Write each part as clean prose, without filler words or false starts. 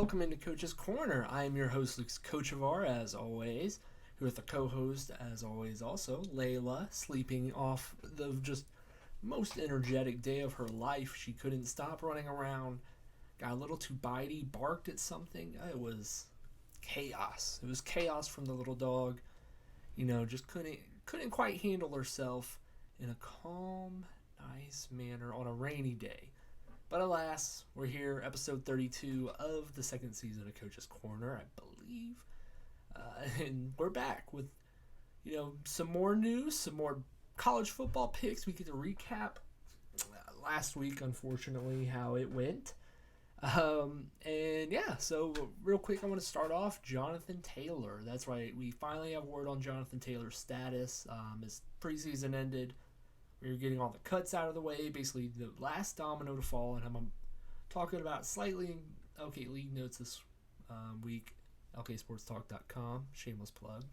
welcome into Coach's Corner. I am your host, Luke Kochevar, as always, here with the co-host, as always, also, Layla, sleeping off the just most energetic day of her life. She couldn't stop running around, got a little too bitey, barked at something. It was chaos. It was chaos from the little dog. Just couldn't quite handle herself in a calm, nice manner on a rainy day. But alas, we're here, episode 32 of the second season of Coach's Corner, I believe. And we're back with, some more news, some more college football picks. We get to recap last week, unfortunately, how it went. So real quick, I want to start off Jonathan Taylor. That's right, we finally have word on Jonathan Taylor's status. His preseason ended. We were getting all the cuts out of the way, basically the last domino to fall, and I'm talking about slightly OK League notes this week, lksportstalk.com, shameless plug.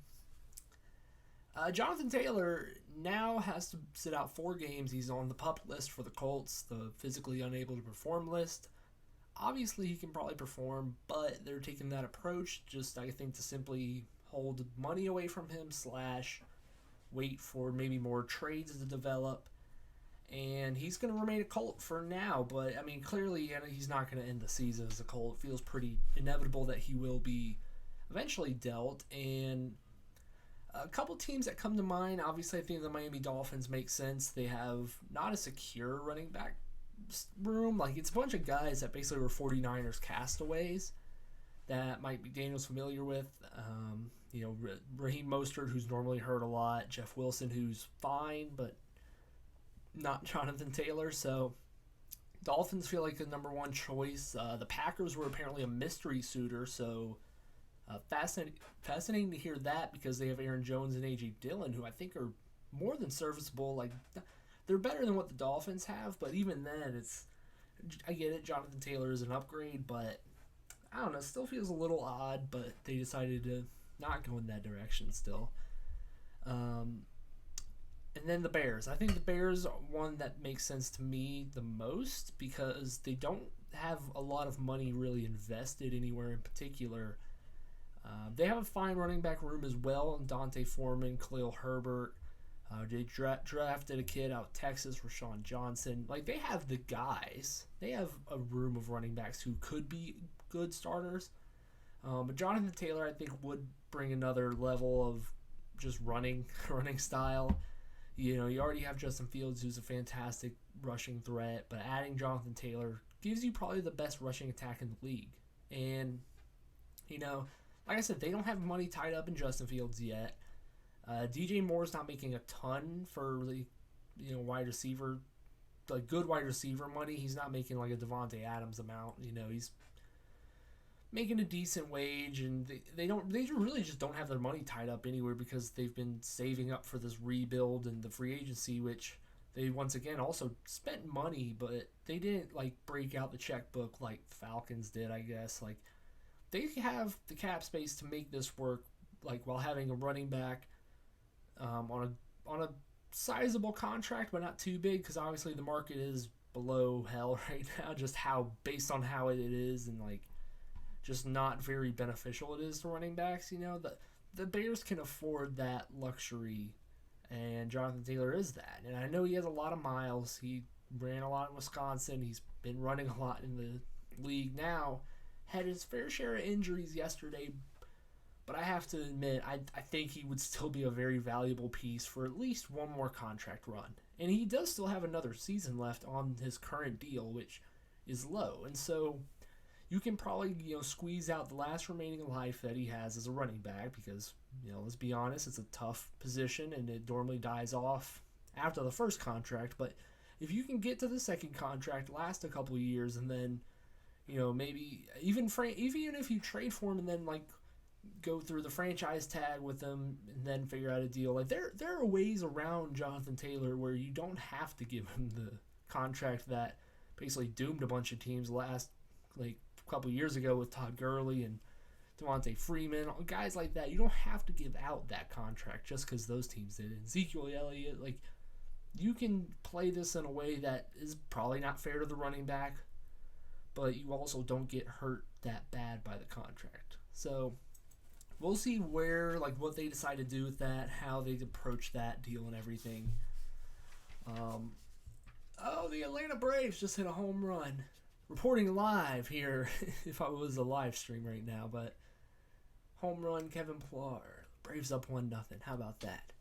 Jonathan Taylor now has to sit out 4 games. He's on the PUP list for the Colts, the physically unable to perform list. Obviously, he can probably perform, but they're taking that approach just, I think, to simply hold money away from him / wait for maybe more trades to develop, and he's going to remain a Colt for now. But clearly, he's not going to end the season as a Colt. It feels pretty inevitable that he will be eventually dealt. And a couple teams that come to mind, obviously, I think the Miami Dolphins make sense. They have not a secure running back room. It's a bunch of guys that basically were 49ers castaways that might be Daniel's familiar with. Raheem Mostert, who's normally hurt a lot. Jeff Wilson, who's fine, but not Jonathan Taylor. So Dolphins feel like the number one choice. The Packers were apparently a mystery suitor, so fascinating to hear that, because they have Aaron Jones and A.J. Dillon, who I think are more than serviceable. They're better than what the Dolphins have, but even then, I get it, Jonathan Taylor is an upgrade, but I don't know, still feels a little odd, but they decided to not go in that direction still. And then the Bears. I think the Bears are one that makes sense to me the most, because they don't have a lot of money really invested anywhere in particular. They have a fine running back room as well. Dante Foreman, Khalil Herbert. They drafted a kid out of Texas, Rashawn Johnson. They have the guys. They have a room of running backs who could be good starters. But Jonathan Taylor, I think, would bring another level of just running style. You already have Justin Fields, who's a fantastic rushing threat, but adding Jonathan Taylor gives you probably the best rushing attack in the league. And, like I said, they don't have money tied up in Justin Fields yet. DJ Moore's not making a ton for the, wide receiver, good wide receiver money. He's not making a Devontae Adams amount. He's making a decent wage, and they really just don't have their money tied up anywhere, because they've been saving up for this rebuild and the free agency, which they once again also spent money, but they didn't break out the checkbook like Falcons did, I guess. They have the cap space to make this work, while having a running back on a sizable contract, but not too big, because obviously the market is below hell right now, just based on how it is, and just not very beneficial it is to running backs. The Bears can afford that luxury, and Jonathan Taylor is that. And I know he has a lot of miles. He ran a lot in Wisconsin. He's been running a lot in the league now. Had his fair share of injuries yesterday, but I have to admit, I think he would still be a very valuable piece for at least one more contract run. And he does still have another season left on his current deal, which is low. And so you can probably, squeeze out the last remaining life that he has as a running back, because, let's be honest, it's a tough position and it normally dies off after the first contract. But if you can get to the second contract, last a couple of years, and then, maybe even if you trade for him and then go through the franchise tag with him and then figure out a deal, there are ways around Jonathan Taylor where you don't have to give him the contract that basically doomed a bunch of teams last couple years ago with Todd Gurley and Devontae Freeman, guys like that. You don't have to give out that contract just because those teams did it. Ezekiel Elliott, you can play this in a way that is probably not fair to the running back, but you also don't get hurt that bad by the contract. So we'll see what they decide to do with that, how they approach that deal and everything. The Atlanta Braves just hit a home run. Reporting live here, if I was a live stream right now, but home run, Kevin Pillar. Braves up 1-0. How about that?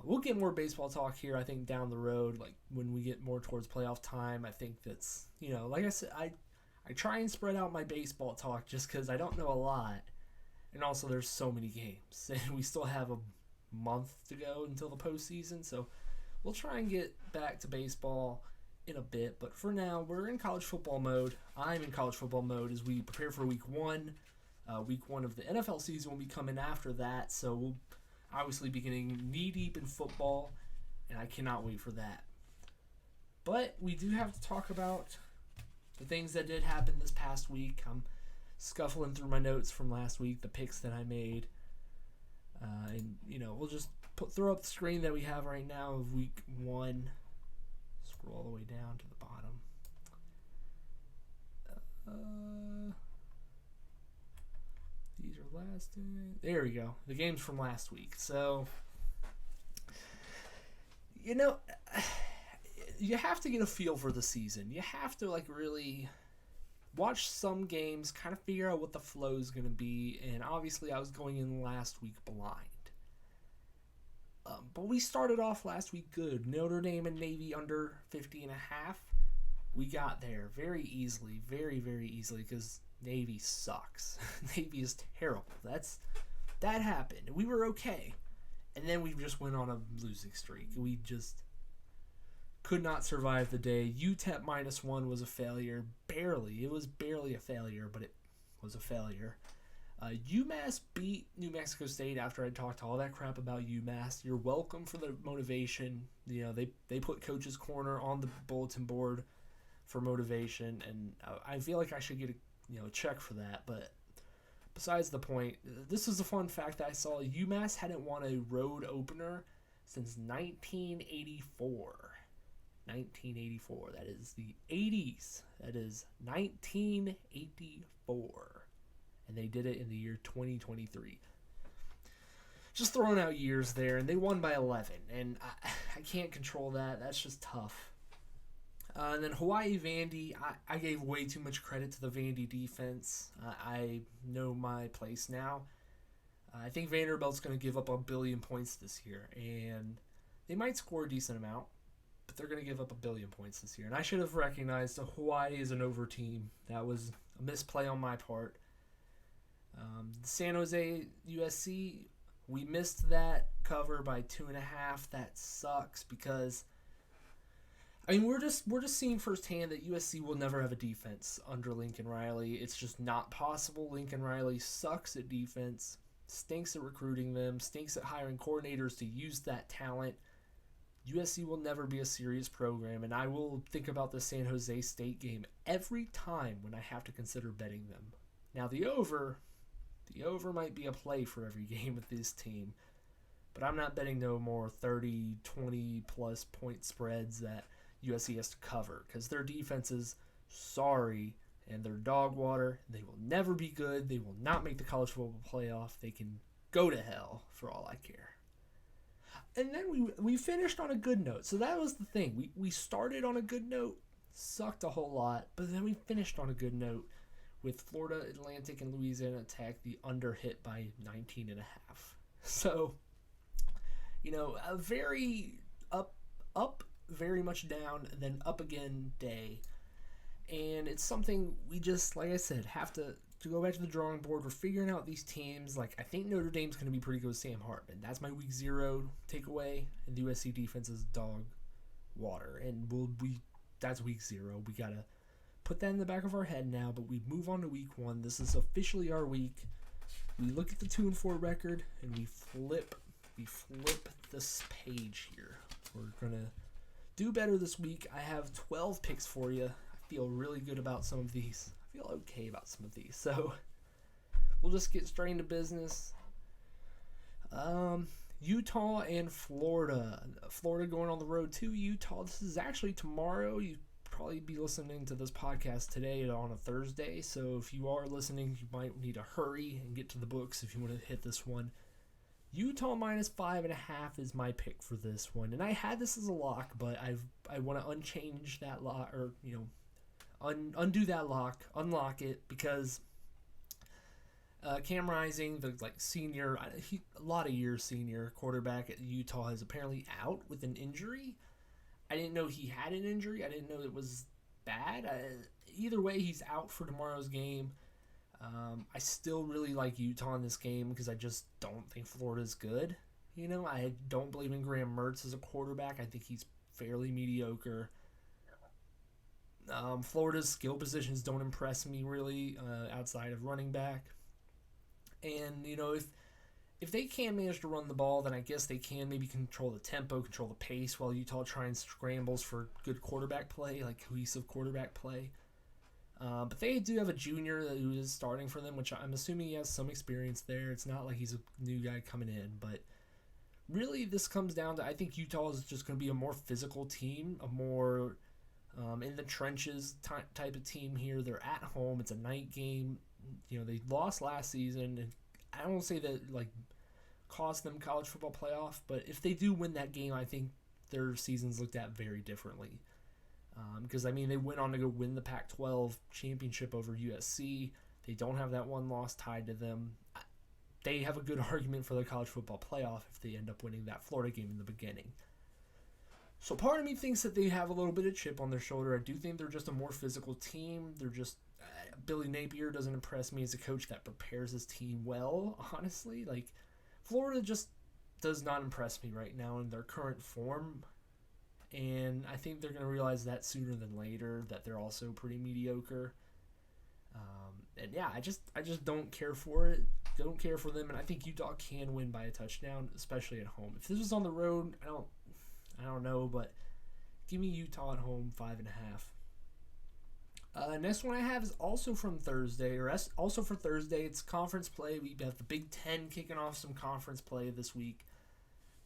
We'll get more baseball talk here, I think, down the road, like when we get more towards playoff time. I think that's, like I said, I try and spread out my baseball talk just because I don't know a lot. And also there's so many games. And we still have a month to go until the postseason. So we'll try and get back to baseball in a bit. But for now, we're in college football mode. I'm in college football mode as we prepare for week one. Week one of the NFL season will be coming after that. So we'll obviously be getting knee-deep in football. And I cannot wait for that. But we do have to talk about the things that did happen this past week. I'm scuffling through my notes from last week, the picks that I made. We'll just throw up the screen that we have right now of week one. Scroll all the way down to the bottom. These are last. There we go. The games from last week. So, you have to get a feel for the season. You have to really watch some games, kind of figure out what the flow is going to be. And obviously, I was going in last week blind. But we started off last week good. Notre Dame and Navy under 50.5. We got there very easily, very, very easily, because Navy sucks. Navy is terrible. That happened. We were okay. And then we just went on a losing streak. We just could not survive the day. UTEP -1 was a failure. Barely. It was barely a failure, but it was a failure. UMass beat New Mexico State after I talked all that crap about UMass. You're welcome for the motivation. They put Coach's Corner on the bulletin board for motivation, and I feel like I should get a check for that. But besides the point, this is a fun fact that I saw. UMass hadn't won a road opener since 1984. 1984. That is the 80s. That is 1984. And they did it in the year 2023. Just throwing out years there, and they won by 11. And I can't control that. That's just tough. And then Hawaii Vandy, I gave way too much credit to the Vandy defense. I know my place now. I think Vanderbilt's going to give up 1 billion points this year. And they might score a decent amount, but they're going to give up 1 billion points this year. And I should have recognized that Hawaii is an over team. That was a misplay on my part. San Jose USC, we missed that cover by 2.5. That sucks because we're just seeing firsthand that USC will never have a defense under Lincoln Riley. It's just not possible. Lincoln Riley sucks at defense, stinks at recruiting them, stinks at hiring coordinators to use that talent. USC will never be a serious program, and I will think about the San Jose State game every time when I have to consider betting them. Now the over might be a play for every game with this team, but I'm not betting no more 30, 20 plus point spreads that USC has to cover because their defense is sorry and they're dog water. They will never be good. They will not make the college football playoff. They can go to hell for all I care. And then we finished on a good note. So that was the thing. We started on a good note, sucked a whole lot, but then we finished on a good note with Florida Atlantic and Louisiana Tech, the under hit by 19.5. So, a very up, very much down, then up again day. And it's something we just, like I said, have to go back to the drawing board. We're figuring out these teams. Like, I think Notre Dame's going to be pretty good with Sam Hartman. That's my week 0 takeaway. And the USC defense is dog water. And that's week 0. We got to put that in the back of our head now, but we move on to week 1. This is officially our week. We look at the 2-4 record, and we flip this page here. We're going to do better this week. I have 12 picks for you. I feel really good about some of these. I feel okay about some of these. So we'll just get straight into business. Utah and Florida. Florida going on the road to Utah. This is actually tomorrow. You probably be listening to this podcast today on a Thursday. So if you are listening, you might need to hurry and get to the books if you want to hit this one. Utah minus 5.5 is my pick for this one, and I had this as a lock, but I want to unchange that lock, or undo that lock, unlock it, because Cam Rising, the senior, a lot of years senior quarterback at Utah, is apparently out with an injury. I didn't know he had an injury. I didn't know it was bad. Either way, he's out for tomorrow's game. I still really like Utah in this game because I just don't think Florida's good. I don't believe in Graham Mertz as a quarterback. I think he's fairly mediocre. Florida's skill positions don't impress me really outside of running back. And, if they can manage to run the ball, then I guess they can maybe control the tempo, control the pace, while Utah tries and scrambles for good quarterback play, cohesive quarterback play. But they do have a junior who is starting for them, which I'm assuming he has some experience there. It's not like he's a new guy coming in. But really, this comes down to, I think Utah is just going to be a more physical team, a more in the trenches type of team here. They're at home. It's a night game. They lost last season, and I won't say that cost them college football playoff, but if they do win that game, I think their season's looked at very differently. Because they went on to go win the Pac-12 championship over USC. They don't have that one loss tied to them. They have a good argument for the college football playoff if they end up winning that Florida game in the beginning. So part of me thinks that they have a little bit of chip on their shoulder. I do think they're just a more physical team. They're just Billy Napier doesn't impress me as a coach that prepares his team well, honestly. Florida just does not impress me right now in their current form. And I think they're going to realize that sooner than later, that they're also pretty mediocre. And yeah, I just don't care for it. Don't care for them, and I think Utah can win by a touchdown, especially at home. If this was on the road, I don't know, but give me Utah at home, 5.5. Next one I have is also from Thursday, or also for Thursday. It's conference play. We have the Big Ten kicking off some conference play this week.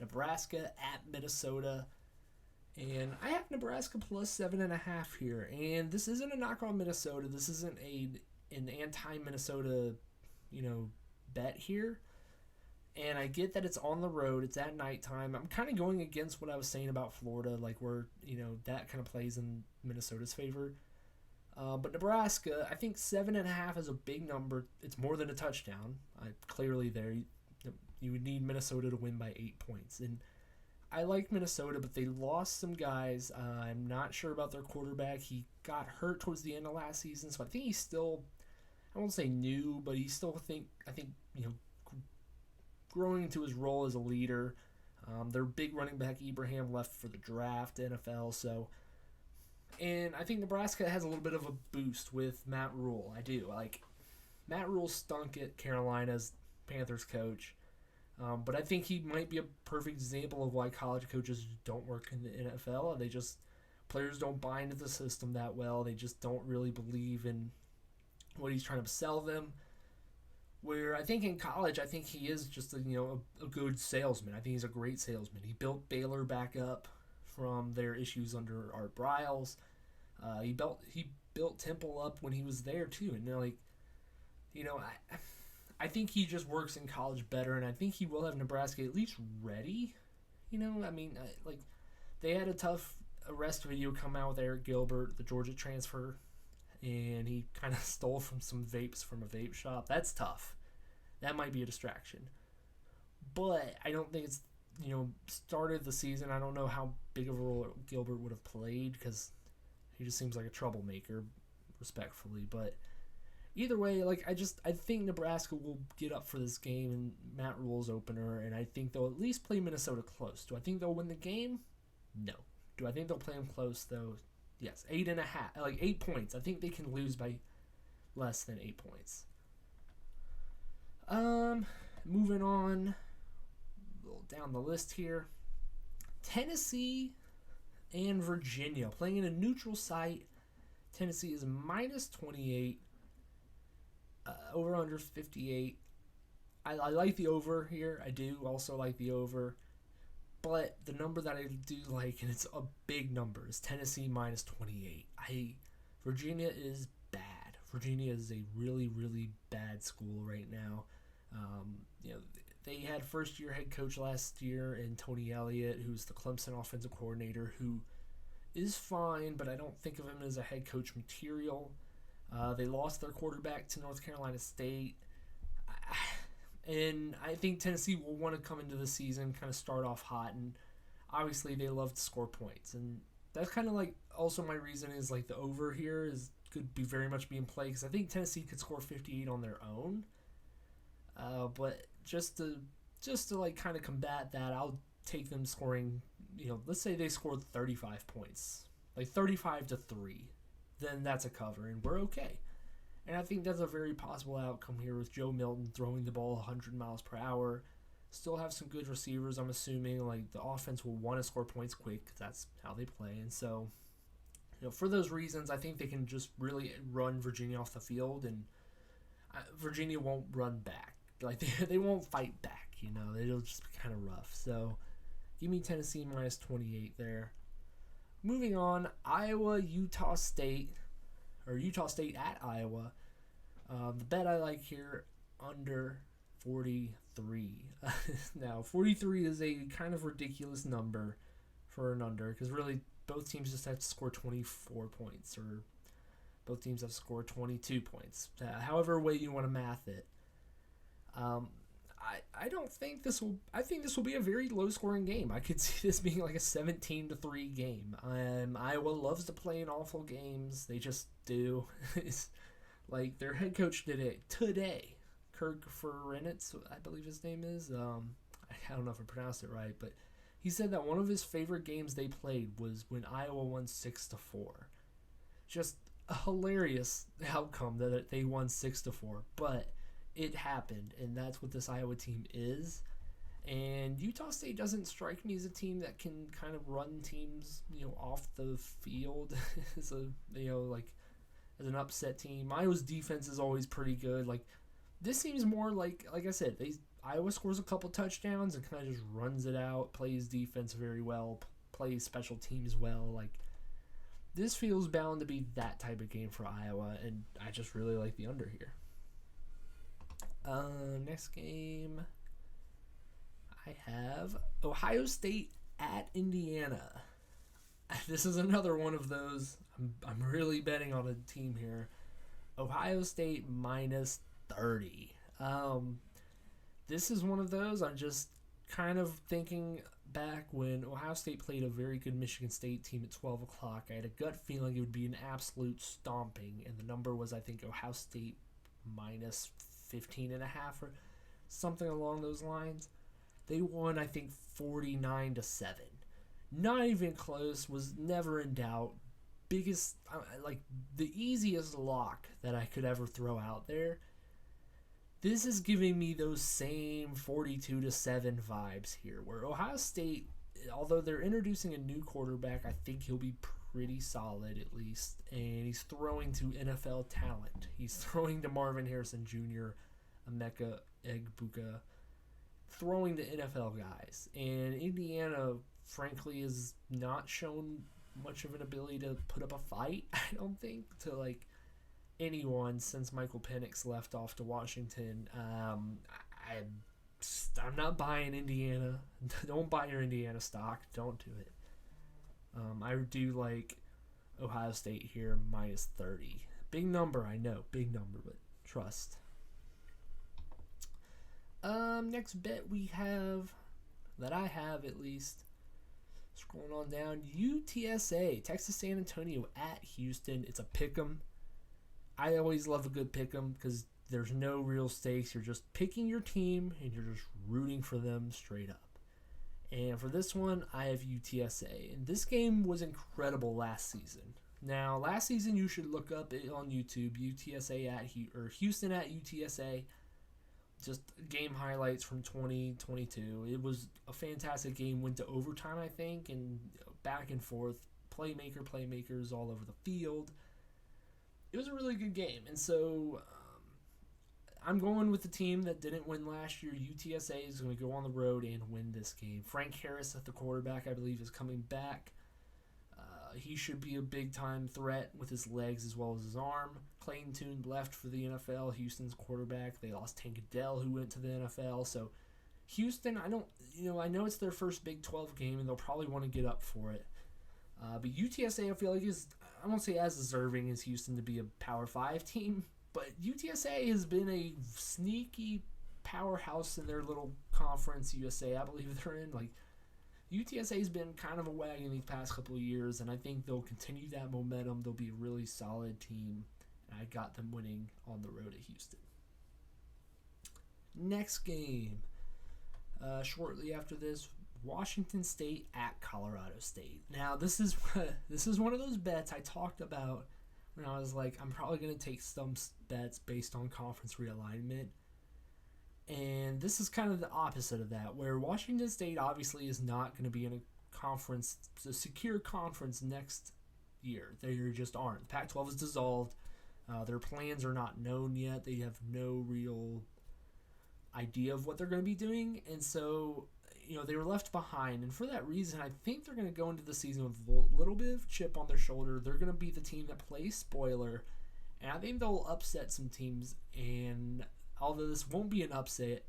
Nebraska at Minnesota. And I have Nebraska plus 7.5 here. And this isn't a knock on Minnesota. This isn't an anti-Minnesota, bet here. And I get that it's on the road. It's at nighttime. I'm kind of going against what I was saying about Florida, where, that kind of plays in Minnesota's favor. But Nebraska, I think 7.5 is a big number. It's more than a touchdown. Clearly there, you would need Minnesota to win by 8 points. And I like Minnesota, but they lost some guys. I'm not sure about their quarterback. He got hurt towards the end of last season, so I think he's still, I won't say new, but he's still, I think, growing into his role as a leader. Their big running back, Ibrahim, left for the draft, NFL, so. And I think Nebraska has a little bit of a boost with Matt Rule. I do. Matt Rule stunk at Carolina's Panthers coach. But I think he might be a perfect example of why college coaches don't work in the NFL. Players don't buy into the system that well. They just don't really believe in what he's trying to sell them. Where I think in college, I think he is just a good salesman. I think he's a great salesman. He built Baylor back up from their issues under Art Briles. He built Temple up when he was there too. And I think he just works in college better, and I think he will have Nebraska at least ready. They had a tough arrest video come out with Eric Gilbert, the Georgia transfer, and he kind of stole from some vapes from a vape shop. That's tough. That might be a distraction. But I don't think it's, started the season. I don't know how big of a role Gilbert would have played because he just seems like a troublemaker, respectfully. But either way, I think Nebraska will get up for this game in Matt Rule's opener, and I think they'll at least play Minnesota close. Do I think they'll win the game? No. Do I think they'll play them close, though? Yes. 8.5. 8 points. I think they can lose by less than 8 points. Moving on down the list here. Tennessee and Virginia playing in a neutral site. Tennessee is minus 28. Over under 58. I like the over here. I do also like the over. But the number that I do like, and it's a big number, is Tennessee minus 28. Virginia is bad. Virginia is a really, really bad school right now. They had first-year head coach last year in Tony Elliott, who's the Clemson offensive coordinator, who is fine, but I don't think of him as a head coach material. They lost their quarterback to North Carolina State. And I think Tennessee will want to come into the season, kind of start off hot, and obviously they love to score points. And that's kind of like also my reason is like the over here could be very much be in play because I think Tennessee could score 58 on their own. But just to like kind of combat that, I'll take them scoring, let's say they scored 35 points, like 35-3, then that's a cover and we're okay. And I think that's a very possible outcome here with Joe Milton throwing the ball 100 miles per hour. Still have some good receivers, I'm assuming. Like, the offense will want to score points quick because that's how they play. And so, for those reasons, I think they can just really run Virginia off the field. And Virginia won't run back. Like, they won't fight back, It'll just be kind of rough. So, give me Tennessee minus 28 there. Moving on, Utah State at Iowa. The bet I like here, under 43. Now, 43 is a kind of ridiculous number for an under, because really both teams just have to score 24 points, or both teams have scored 22 points. However way you want to math it. I think this will be a very low-scoring game. I could see this being like a 17-3 game. Iowa loves to play in awful games. They just do. It's like their head coach did it today. Kirk Ferentz, I believe his name is. I don't know if I pronounced it right, but he said that one of his favorite games they played was when Iowa won 6-4. Just a hilarious outcome that they won 6-4, but it happened, and that's what this Iowa team is. And Utah State doesn't strike me as a team that can kind of run teams, off the field as as an upset team. Iowa's defense is always pretty good. Like, this seems more like I said, Iowa scores a couple touchdowns and kind of just runs it out, plays defense very well, plays special teams well. Like, this feels bound to be that type of game for Iowa, and I just really like the under here. Next game, I have Ohio State at Indiana. This is another one of those. I'm really betting on a team here. Ohio State minus 30. This is one of those. I'm just kind of thinking back when Ohio State played a very good Michigan State team at 12 o'clock. I had a gut feeling it would be an absolute stomping, and the number was, I think, Ohio State minus 15.5 or something along those lines. They won, I think, 49-7. Not even close. Was never in doubt. Biggest, the easiest lock that I could ever throw out there. This is giving me those same 42-7 vibes here, where Ohio State, although they're introducing a new quarterback, I think he'll be pretty solid at least, and he's throwing to NFL talent. He's throwing to Marvin Harrison Jr., Emeka Egbuka, throwing to NFL guys. And Indiana, frankly, has not shown much of an ability to put up a fight, I don't think, to anyone since Michael Penix left off to Washington. I'm not buying Indiana. Don't buy your Indiana stock. Don't do it. I do like Ohio State here, minus 30. Big number, I know. Big number, but trust. Next bet we have, that I have at least, scrolling on down, UTSA, Texas San Antonio at Houston. It's a pick'em. I always love a good pick'em because there's no real stakes. You're just picking your team and you're just rooting for them straight up. And for this one, I have UTSA. And this game was incredible last season. Now, last season you should look up it on YouTube, Houston at UTSA. Just game highlights from 2022. It was a fantastic game. Went to overtime, I think, and back and forth. Playmakers all over the field. It was a really good game. And so I'm going with the team that didn't win last year. UTSA is going to go on the road and win this game. Frank Harris at the quarterback, I believe, is coming back. He should be a big-time threat with his legs as well as his arm. Clayton Tune left for the NFL, Houston's quarterback. They lost Tank Adell, who went to the NFL. So Houston, I know it's their first Big 12 game, and they'll probably want to get up for it. But UTSA, I feel like, I won't say as deserving as Houston to be a Power 5 team, but UTSA has been a sneaky powerhouse in their little conference, USA, I believe they're in. Like, UTSA's been kind of a wagon these past couple of years, and I think they'll continue that momentum. They'll be a really solid team, and I got them winning on the road at Houston. Next game, shortly after this, Washington State at Colorado State. Now, this is one of those bets I talked about when I was like, I'm probably going to take some bets based on conference realignment. And this is kind of the opposite of that, where Washington State obviously is not going to be in a secure conference next year. They just aren't. The Pac-12 is dissolved. Their plans are not known yet. They have no real idea of what they're going to be doing. And so, they were left behind. And for that reason, I think they're going to go into the season with a little bit of chip on their shoulder. They're going to be the team that plays spoiler. And I think they'll upset some teams. And although this won't be an upset,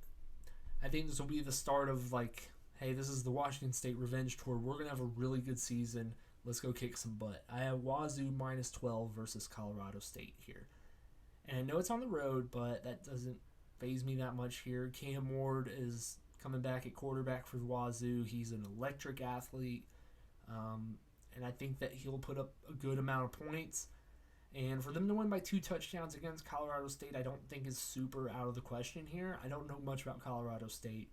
I think this will be the start of, like, hey, this is the Washington State revenge tour. We're going to have a really good season. Let's go kick some butt. I have Wazoo minus 12 versus Colorado State here. And I know it's on the road, but that doesn't faze me that much here. Cam Ward is coming back at quarterback for Wazoo. He's an electric athlete, and I think that he'll put up a good amount of points. And for them to win by 2 touchdowns against Colorado State, I don't think is super out of the question here. I don't know much about Colorado State,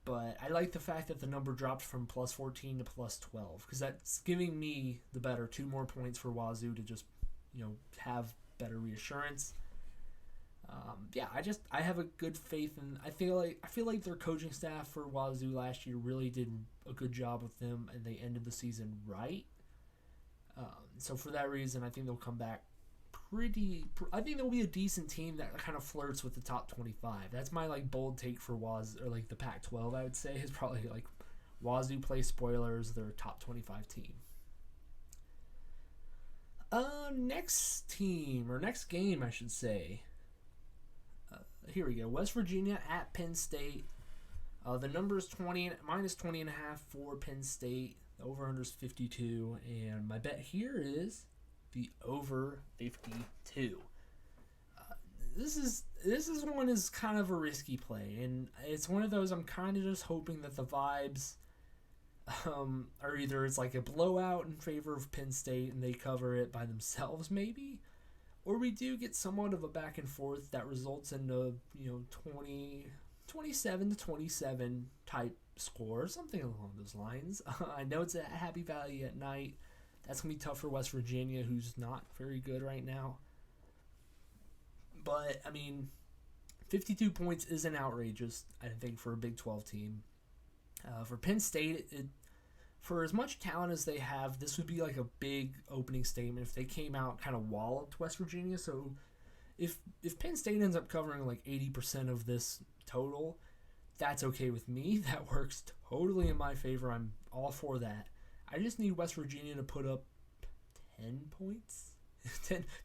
but I like the fact that the number dropped from plus 14 to plus 12, because that's giving me the better 2 more points for Wazoo to just, have better reassurance. I have a good faith, and I feel like their coaching staff for Wazoo last year really did a good job with them, and they ended the season right. So for that reason, I think they'll come back I think they'll be a decent team that kind of flirts with the top 25. That's my bold take for Wazoo, or the Pac-12. I would say is probably Wazoo plays spoilers. They're a top 25 team. Next game, I should say. Here we go. West Virginia at Penn State. The number is minus 20.5 for Penn State. The over-under is 52. And my bet here is the over 52. This one is kind of a risky play. And it's one of those I'm kind of just hoping that the vibes are either it's like a blowout in favor of Penn State and they cover it by themselves maybe, or we do get somewhat of a back and forth that results in a 27 to 27 type score, something along those lines. I know it's at Happy Valley at night. That's going to be tough for West Virginia, who's not very good right now. But, 52 points isn't outrageous, I think, for a Big 12 team. For Penn State, for as much talent as they have, this would be like a big opening statement if they came out kind of walloped West Virginia. So if Penn State ends up covering 80% of this total, that's okay with me. That works totally in my favor. I'm all for that. I just need West Virginia to put up 10 points.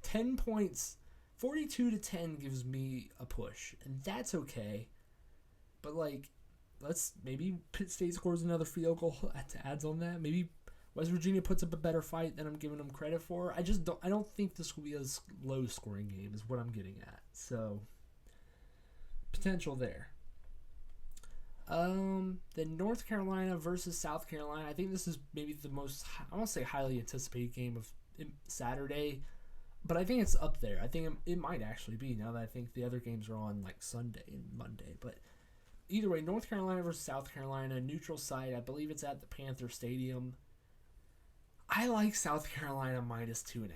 10 points. 42 to 10 gives me a push, and that's okay. But maybe Penn State scores another field goal to adds on that. Maybe West Virginia puts up a better fight than I'm giving them credit for. I don't think this will be a low scoring game is what I'm getting at. So potential there. Then North Carolina versus South Carolina. I think this is maybe the most, I won't say highly anticipated game of Saturday, but I think it's up there. I think it might actually be, now that I think the other games are on Sunday and Monday. But either way, North Carolina versus South Carolina, neutral site. I believe it's at the Panther Stadium. I like South Carolina minus 2.5.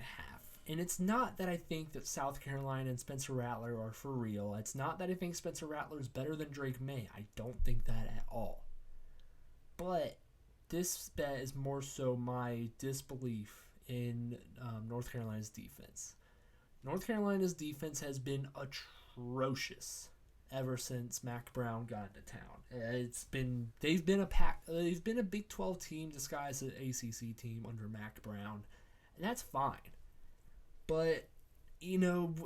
And it's not that I think that South Carolina and Spencer Rattler are for real. It's not that I think Spencer Rattler is better than Drake May. I don't think that at all. But this bet is more so my disbelief in North Carolina's defense. North Carolina's defense has been atrocious ever since Mac Brown got into town. They've been a Big 12 team disguised as an ACC team under Mac Brown, and that's fine. But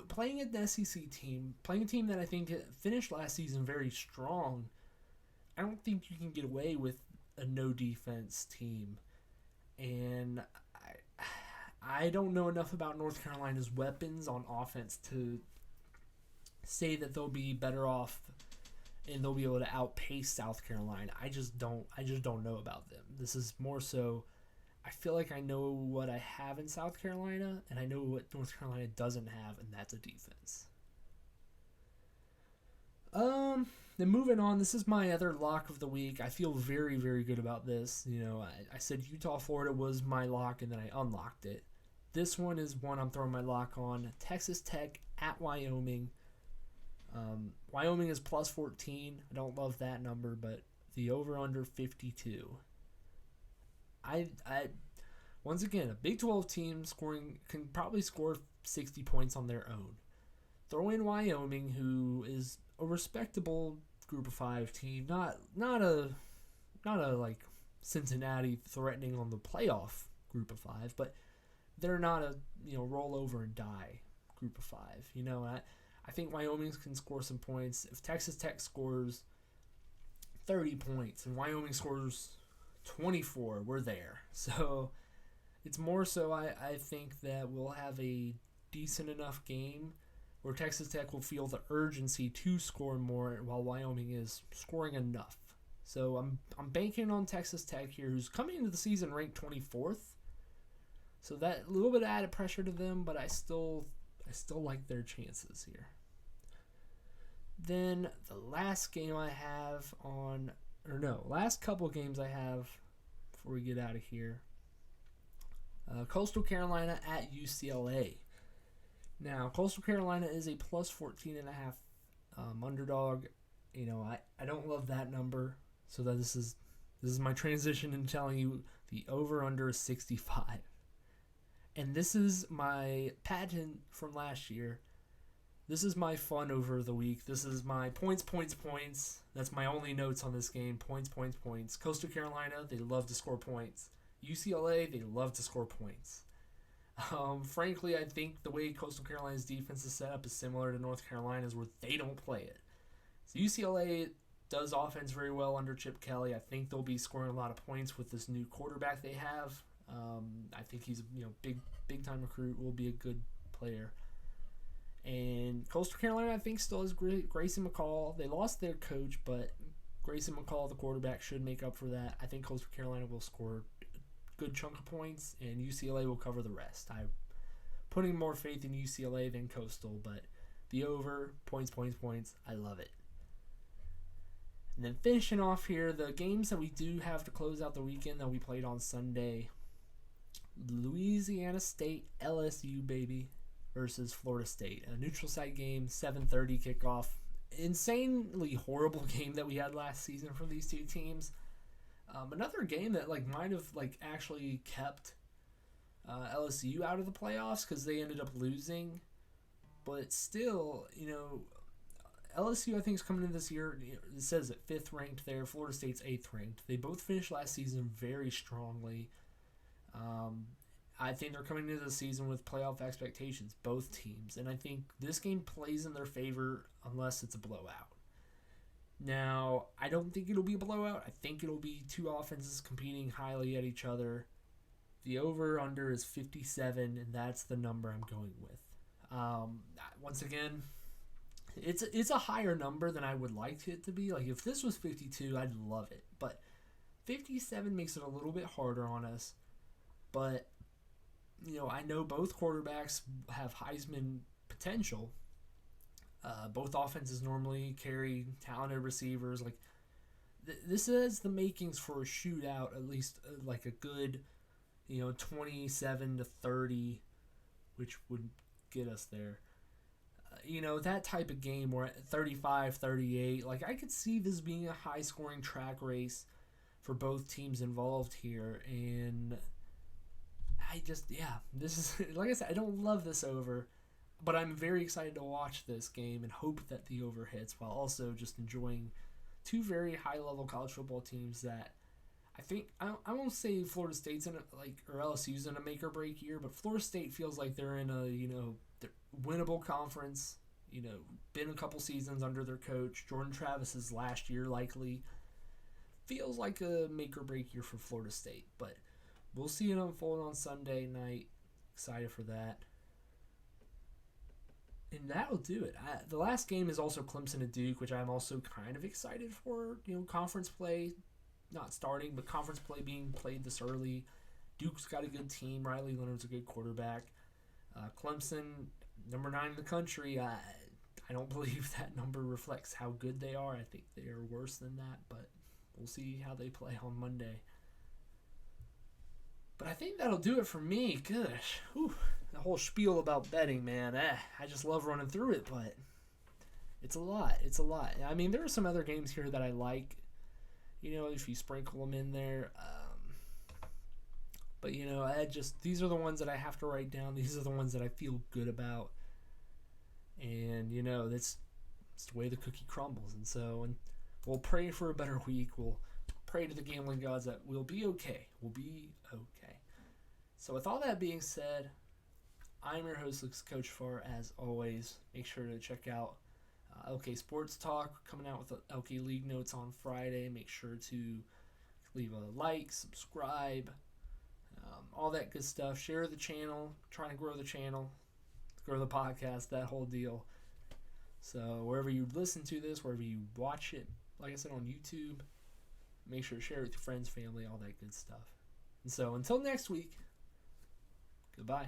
playing an SEC team, playing a team that I think finished last season very strong, I don't think you can get away with a no defense team. And I don't know enough about North Carolina's weapons on offense to say that they'll be better off and they'll be able to outpace South Carolina. I just don't know about them. This is more so I feel like I know what I have in South Carolina and I know what North Carolina doesn't have, and that's a defense. Then moving on, this is my other lock of the week. I feel very, very good about this. I said Utah, Florida was my lock, and then I unlocked it. This one is one I'm throwing my lock on. Texas Tech at Wyoming. Wyoming is plus 14. I don't love that number, but the over-under 52. I once again, a Big 12 team can probably score 60 points on their own. Throw in Wyoming, who is a respectable Group of 5 team, not a like Cincinnati threatening on the playoff Group of 5, but they're not a roll over and die Group of 5. I think Wyoming can score some points. If Texas Tech scores 30 points and Wyoming scores 24, we're there. So it's more so I think that we'll have a decent enough game where Texas Tech will feel the urgency to score more while Wyoming is scoring enough. So I'm banking on Texas Tech here, who's coming into the season ranked 24th. So that a little bit of added pressure to them, but I still like their chances here. Then the last game I have last couple games I have before we get out of here. Coastal Carolina at UCLA. Now, Coastal Carolina is a plus 14.5 underdog. I don't love that number, so that this is my transition in telling you the over-under is 65. And this is my patent from last year. This is my fun over the week. This is my points. That's my only notes on this game. Points. Coastal Carolina, they love to score points. UCLA, they love to score points. Frankly, I think the way Coastal Carolina's defense is set up is similar to North Carolina's, where they don't play it. So UCLA does offense very well under Chip Kelly. I think they'll be scoring a lot of points with this new quarterback they have. I think he's big time recruit, will be a good player. And Coastal Carolina, I think, still has Grayson McCall. They lost their coach, but Grayson McCall, the quarterback, should make up for that. I think Coastal Carolina will score a good chunk of points, and UCLA will cover the rest. I'm putting more faith in UCLA than Coastal, but the over, points. I love it. And then finishing off here, the games that we do have to close out the weekend that we played on Sunday. Louisiana State, LSU, baby, versus Florida State. A neutral site game, 7:30 kickoff. Insanely horrible game that we had last season from these two teams. Another game that might have actually kept LSU out of the playoffs because they ended up losing. But still, LSU, I think, is coming in this year. It says at 5th ranked there. Florida State's 8th ranked. They both finished last season very strongly. I think they're coming into the season with playoff expectations, both teams. And I think this game plays in their favor unless it's a blowout. Now, I don't think it'll be a blowout. I think it'll be two offenses competing highly at each other. The over-under is 57, and that's the number I'm going with. Once again, it's a higher number than I would like it to be. If this was 52, I'd love it. But 57 makes it a little bit harder on us. But, I know both quarterbacks have Heisman potential. Both offenses normally carry talented receivers. This has the makings for a shootout, at least a good, 27-30, which would get us there. That type of game where 35-38, I could see this being a high-scoring track race for both teams involved here. And this is, like I said, I don't love this over. But I'm very excited to watch this game and hope that the over hits, while also just enjoying two very high-level college football teams that I think I won't say Florida State's in or LSU's in a make or break year, but Florida State feels like they're in a winnable conference. Been a couple seasons under their coach. Jordan Travis's last year likely feels like a make or break year for Florida State, but we'll see it unfold on Sunday night. Excited for that. And that'll do it. The last game is also Clemson and Duke, which I'm also kind of excited for. Conference play not starting, but conference play being played this early. Duke's got a good team. Riley Leonard's a good quarterback. Clemson, number 9 in the country. I don't believe that number reflects how good they are. I think they are worse than that, but we'll see how they play on Monday. But I think that'll do it for me. Gosh, the whole spiel about betting, man. I just love running through it, but it's a lot. It's a lot. I mean, there are some other games here that I like, if you sprinkle them in there. But, these are the ones that I have to write down. These are the ones that I feel good about. And, that's the way the cookie crumbles. And so we'll pray for a better week. We'll pray to the gambling gods that we'll be okay. We'll be okay. So with all that being said, I'm your host, Coach Farr, as always. Make sure to check out LK Sports Talk, coming out with the LK League Notes on Friday. Make sure to leave a like, subscribe, all that good stuff. Share the channel, trying to grow the channel, grow the podcast, that whole deal. So wherever you listen to this, wherever you watch it, like I said, on YouTube, make sure to share it with your friends, family, all that good stuff. And so until next week, goodbye.